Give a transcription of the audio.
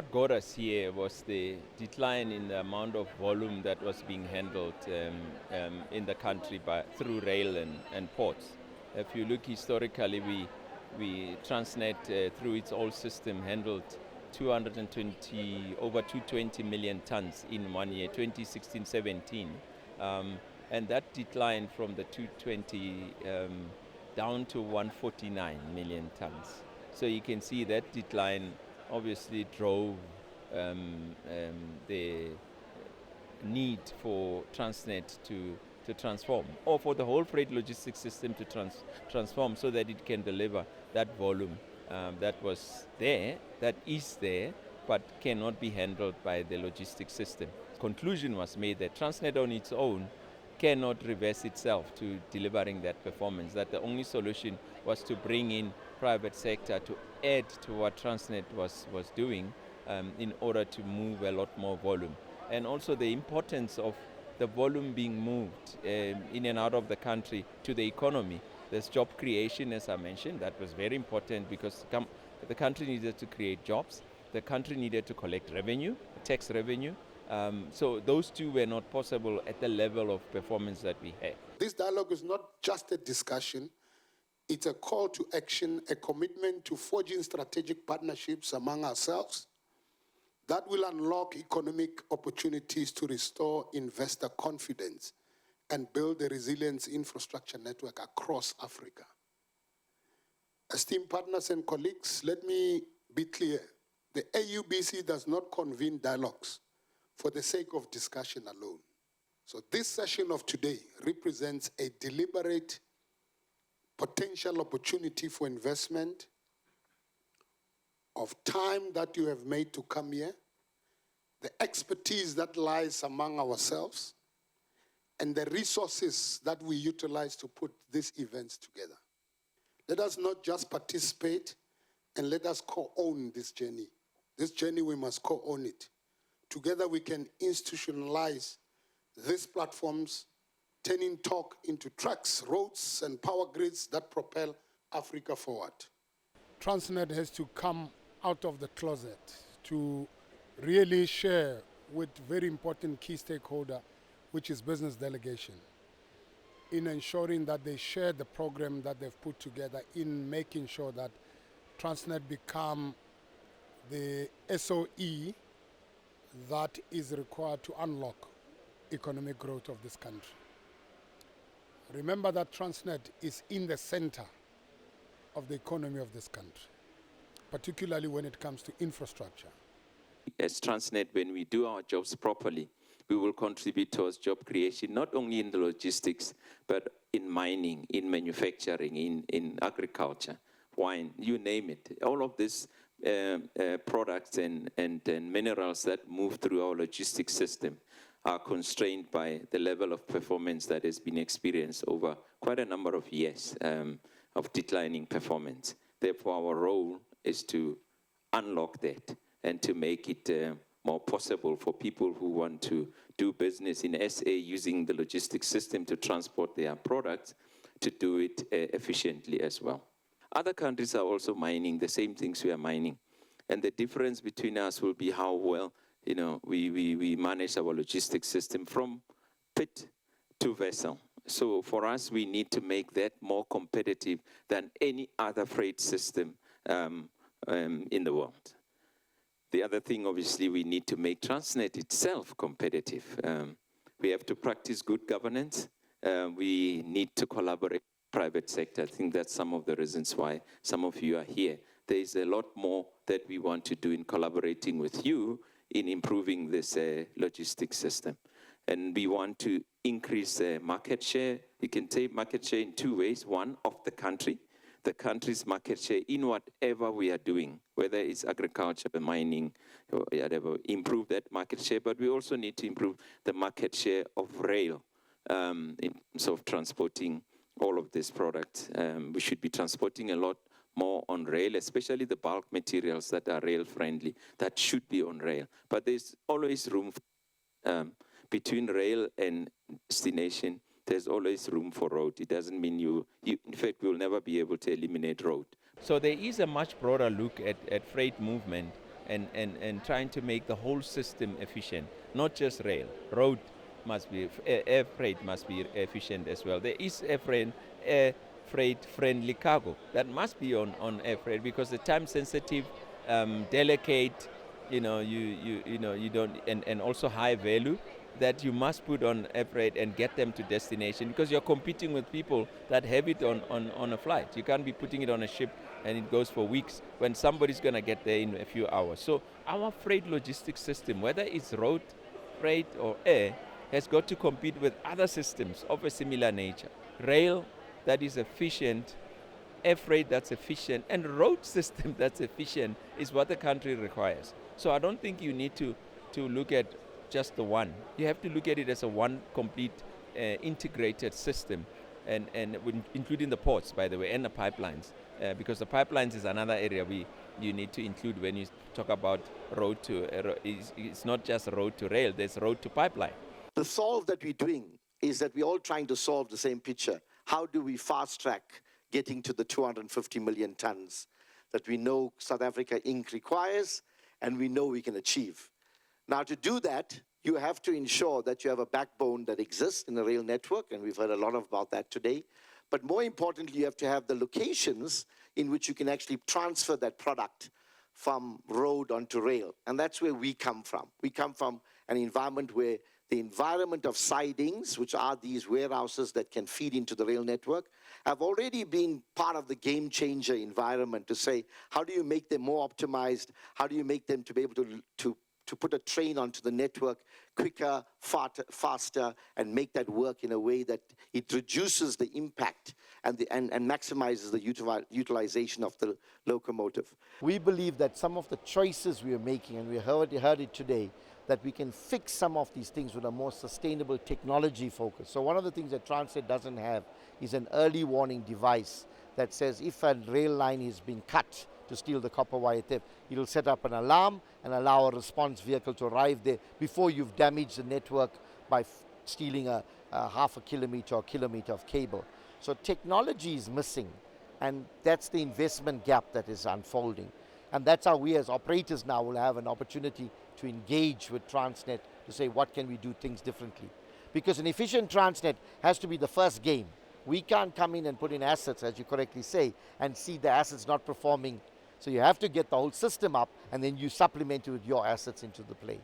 what got us here was the decline in the amount of volume that was being handled in the country through rail and ports. If you look historically, we Transnet, through its old system, handled over 220 million tons in 1 year, 2016-17. And that declined from the 220 down to 149 million tons. So you can see that decline obviously drove the need for Transnet to transform, or for the whole freight logistics system to transform so that it can deliver that volume that is there, but cannot be handled by the logistics system. Conclusion was made that Transnet on its own cannot reverse itself to delivering that performance, that the only solution was to bring in private sector to add to what Transnet was doing in order to move a lot more volume. And also the importance of the volume being moved in and out of the country to the economy. There's job creation, as I mentioned. That was very important because the country needed to create jobs. The country needed to collect revenue, tax revenue. So those two were not possible at the level of performance that we had. This dialogue is not just a discussion. It's a call to action, a commitment to forging strategic partnerships among ourselves that will unlock economic opportunities to restore investor confidence and build a resilient infrastructure network across Africa. Esteemed partners and colleagues, let me be clear. The AUBC does not convene dialogues for the sake of discussion alone. So this session of today represents a deliberate potential opportunity for investment of time that you have made to come here, the expertise that lies among ourselves, and the resources that we utilize to put these events together. Let us not just participate, and let us co-own this journey. This journey, we must co-own it. Together we can institutionalize these platforms, turning talk into tracks, roads, and power grids that propel Africa forward. Transnet has to come out of the closet to really share with very important key stakeholder, which is business delegation, in ensuring that they share the program that they've put together, in making sure that Transnet become the SOE that is required to unlock economic growth of this country. Remember that Transnet is in the center of the economy of this country, particularly when it comes to infrastructure. As Transnet, when we do our jobs properly, we will contribute towards job creation, not only in the logistics, but in mining, in manufacturing, in agriculture, wine, you name it. All of these products and minerals that move through our logistics system are constrained by the level of performance that has been experienced over quite a number of years of declining performance. Therefore, our role is to unlock that and to make it more possible for people who want to do business in SA using the logistics system to transport their products, to do it efficiently as well. Other countries are also mining the same things we are mining. And the difference between us will be how well we manage our logistics system from pit to vessel. So for us, we need to make that more competitive than any other freight system in the world. The other thing, obviously, we need to make Transnet itself competitive. We have to practice good governance. We need to collaborate with the private sector. I think that's some of the reasons why some of you are here. There is a lot more that we want to do in collaborating with you in improving this logistics system. And we want to increase market share. You can take market share in two ways. One, of the country's market share in whatever we are doing, whether it's agriculture, mining, or whatever, improve that market share. But we also need to improve the market share of rail in terms of transporting all of these products. We should be transporting a lot more on rail, especially the bulk materials that are rail friendly, that should be on rail. But there's always room between rail and destination. There's always room for road. It doesn't mean in fact, we'll never be able to eliminate road. So there is a much broader look at freight movement and trying to make the whole system efficient, not just rail. Road must be, air freight must be efficient as well. There is air freight friendly cargo that must be on air freight, because the time sensitive, delicate, you don't, and also high value, that you must put on air freight and get them to destination, because you're competing with people that have it on a flight. You can't be putting it on a ship and it goes for weeks when somebody's going to get there in a few hours. So our freight logistics system, whether it's road, freight or air, has got to compete with other systems of a similar nature. Rail that is efficient, air freight that's efficient, and road system that's efficient is what the country requires. So I don't think you need to look at just the one. You have to look at it as a one complete integrated system, and including the ports, by the way, and the pipelines, because the pipelines is another area you need to include when you talk about road to, it's not just road to rail, there's road to pipeline. The solve that we're doing is that we're all trying to solve the same picture. How do we fast track getting to the 250 million tons that we know South Africa Inc. requires and we know we can achieve? Now, to do that, you have to ensure that you have a backbone that exists in the rail network, and we've heard a lot about that today. But more importantly, you have to have the locations in which you can actually transfer that product from road onto rail. And that's where we come from. We come from an environment where the environment of sidings, which are these warehouses that can feed into the rail network, have already been part of the game changer environment to say, how do you make them more optimized? How do you make them to be able to put a train onto the network quicker, faster, and make that work in a way that it reduces the impact and maximizes the utilization of the locomotive. We believe that some of the choices we are making, and we heard it today, that we can fix some of these things with a more sustainable technology focus. So one of the things that Transnet doesn't have is an early warning device that says if a rail line is being cut to steal the copper wire theft, it'll set up an alarm and allow a response vehicle to arrive there before you've damaged the network by stealing a half a kilometer or kilometer of cable. So technology is missing, and that's the investment gap that is unfolding. And that's how we as operators now will have an opportunity to engage with Transnet to say, what can we do things differently? Because an efficient Transnet has to be the first game. We can't come in and put in assets, as you correctly say, and see the assets not performing. So you have to get the whole system up, and then you supplement it with your assets into the play.